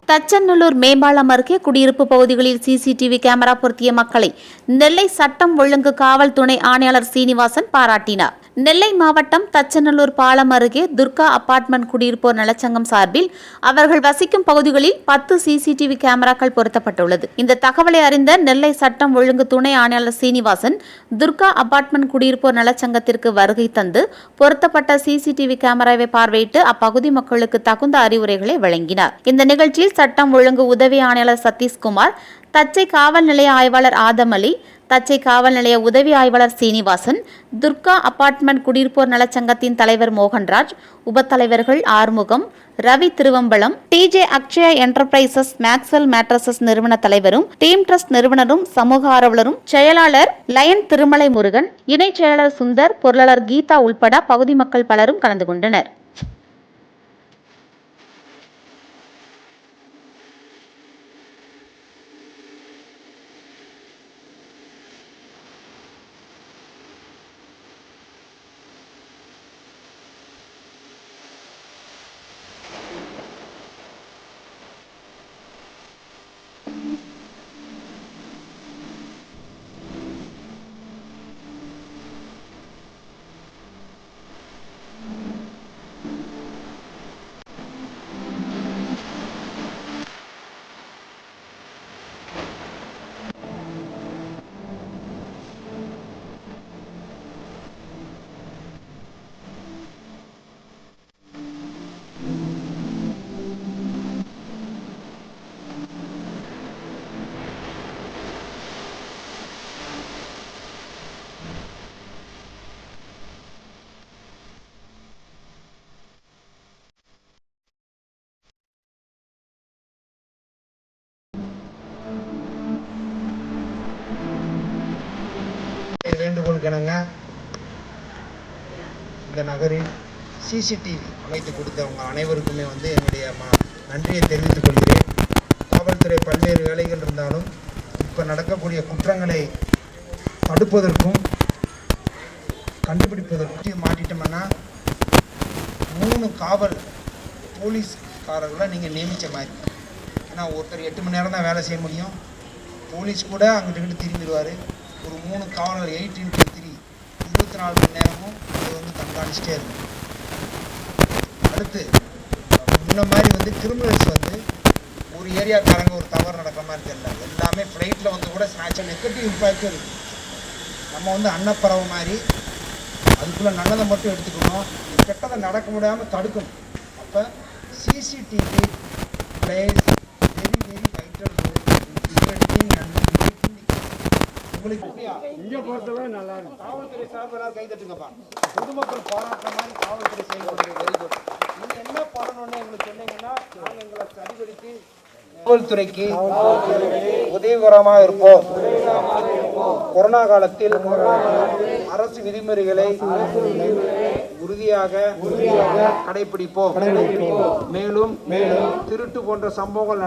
தச்சநல்லூர் மேம்பாலம் அருகே குடியிருப்பு பகுதிகளில் சிசிடிவி கேமரா பொருத்திய மக்களை நெல்லை சட்டம் ஒழுங்கு காவல் துணை ஆணையாளர் சீனிவாசன் பாராட்டினார். நெல்லை மாவட்டம் தச்சநல்லூர் பாலம் அருகே துர்கா அபார்ட்மெண்ட் குடியிருப்போர் நலச்சங்கம் சார்பில் அவர்கள் வசிக்கும் பகுதிகளில் 10 சிசிடிவி கேமராக்கள் பொருத்தப்பட்டுள்ளது. இந்த தகவலை அறிந்த நெல்லை சட்டம் ஒழுங்கு துணை ஆணையாளர் சீனிவாசன் துர்கா அபார்ட்மெண்ட் குடியிருப்போர் நலச்சங்கத்திற்கு வருகை தந்து பொருத்தப்பட்ட சிசிடிவி கேமராவை பார்வையிட்டு அப்பகுதி மக்களுக்கு தகுந்த அறிவுரைகளை வழங்கினார். இந்த நிகழ்ச்சியில் சட்டம் ஒழுங்கு உதவி ஆணையாளர் சதீஷ்குமார், தச்சை காவல் நிலைய ஆய்வாளர் ஆதம் அலி, தச்சை காவல் நிலைய உதவி ஆய்வாளர் சீனிவாசன், துர்கா அபார்ட்மெண்ட் குடியிருப்போர் நலச்சங்கத்தின் தலைவர் மோகன்ராஜ், உபத்தலைவர்கள் Arumugam, Ravi Thiruvambalam, DJ Akshaya Enterprises Maxwell Mattresses நிறுவன தலைவரும் டீம் ட்ரஸ்ட் நிறுவனரும் சமூக ஆர்வலரும் செயலாளர் லயன் திருமலை முருகன், இணை செயலாளர் சுந்தர், பொருளாளர் கீதா உள்பட பகுதி மக்கள் பலரும் கலந்து கொண்டனர். வேண்டுகோள் கிணங்க இந்த நகரில் சிசிடிவி அமைத்து கொடுத்தவங்க அனைவருக்குமே என்னுடைய நன்றியை தெரிவித்துக் கொள்கிறேன். காவல்துறை பல்வேறு வேலைகள் இருந்தாலும் இப்போ நடக்கக்கூடிய குற்றங்களை தடுப்பதற்கும் கண்டுபிடிப்பதற்கும் மாட்டிட்டோம்னா 3 காவல் போலீஸ்காரர்களை நீங்கள் நியமித்த மாதிரி. ஏன்னா ஒருத்தர் 8 மணி நேரம் தான் வேலை செய்ய முடியும். போலீஸ் கூட அங்கிட்டு திரும்பிடுவார். ஒரு 3 காவலர் 8x3 24 மணி நேரமும் அதை கண்காணிச்சிட்டே இருக்கும். அடுத்து முன்ன மாதிரி கிரிமினல்ஸ் ஒரு ஏரியாக்காரங்க ஒரு தவறு நடக்கிற மாதிரி தெரியல. எல்லாமே ஃப்ளைட்டில் கூட ஸ்நாட்ச் நெகட்டிவ் இம்பேக்டும் இருக்குது. நம்ம அன்னப்பறவை மாதிரி அதுக்குள்ளே நல்லதை மட்டும் எடுத்துக்கணும், கெட்டதை நடக்க முடியாமல் தடுக்கணும். அப்போ CCTV plays very very vital role இங்கே பொறுத்தவரை நல்லா இருக்கும். காவல்துறை சார்பில் கை தட்டுங்கப்பா. பொதுமக்கள் பாராட்டுற மாதிரி காவல்துறை செயல்படுறது வெரி குட். நீங்கள் என்ன பண்ணணும்னு எங்களுக்கு சொன்னீங்கன்னா நாங்கள் எங்களை சரிபடுத்தி காவல்துறைக்கு உதவிகரமாக இருப்போம். கொரோனா காலத்தில் அரசு விதிமுறைகளை உறுதியாக கடைபிடிப்போம். மேலும் திருட்டு போன்ற சம்பவங்கள்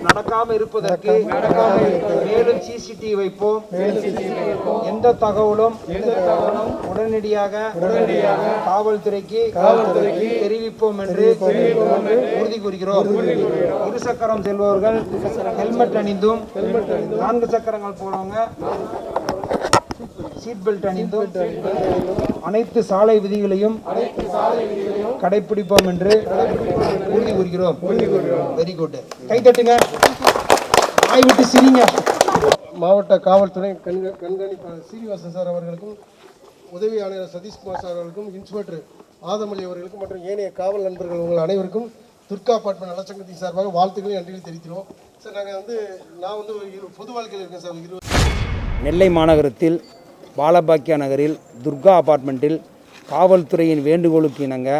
நடக்காமல் இருப்பதற்கு மேலும் சிசிடிவி வைப்போம். எந்த தகவலும் உடனடியாக காவல்துறைக்கு தெரிவிப்போம் என்று உறுதி கூறுகிறோம். இருசக்கரம் செல்பவர்கள் ஹெல்மெட் அணிந்தும், 4 சக்கரங்கள் போனவங்க சீட் பெல்ட் அணிந்தும் அனைத்து சாலை விதிகளையும் கடைபிடிப்போம் என்று உறுதி கூறுகிறோம். Very good. கைத்தட்டுங்க, வாய் விட்டு சிரிங்க. மாவட்ட காவல்துறை கண்காணிப்பாளர் சீனிவாசன் சார் அவர்களுக்கும், உதவி ஆணையர் சதீஷ்குமார் சார் அவர்களுக்கும், இன்ஸ்பெக்டர் ஆதமலி அவர்களுக்கும் மற்றும் ஏனைய காவல் நண்பர்கள் உங்கள் அனைவருக்கும் துர்கா அபார்ட்மெண்ட் நலச்சங்கத்தின் சார்பாக வாழ்த்துக்களை நன்றியை தெரிவிக்கிறோம். சார் நான் பொது வாழ்க்கையில் இருக்கேன் சார். நெல்லை மாநகரத்தில் பாலபாக்கியா நகரில் துர்கா அபார்ட்மெண்ட்டில் காவல்துறையின் வேண்டுகோளுக்கு இணங்க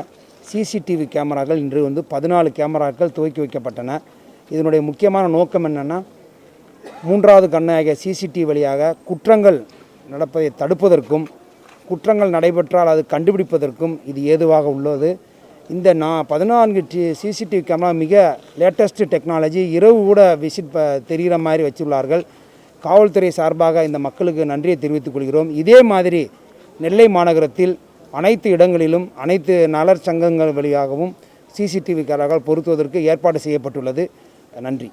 சிசிடிவி கேமராக்கள் இன்று 14 கேமராக்கள் துவக்கி வைக்கப்பட்டன. இதனுடைய முக்கியமான நோக்கம் என்னென்னா, 3வது கண்ணாகிய சிசிடிவி வழியாக குற்றங்கள் நடப்பதை தடுப்பதற்கும், குற்றங்கள் நடைபெற்றால் அது கண்டுபிடிப்பதற்கும் இது ஏதுவாக உள்ளது. இந்த 14 சிசிடிவி கேமரா மிக லேட்டஸ்ட் டெக்னாலஜி. இரவு கூட விசிட் தெரிகிற மாதிரி வச்சுள்ளார்கள். காவல்துறை சார்பாக இந்த மக்களுக்கு நன்றியை தெரிவித்துக் கொள்கிறோம். இதே மாதிரி நெல்லை மாநகரத்தில் அனைத்து இடங்களிலும் அனைத்து நலர் சங்கங்கள் வழியாகவும் சிசிடிவி கேமராக்கள் பொருத்துவதற்கு ஏற்பாடு செய்யப்பட்டுள்ளது. நன்றி.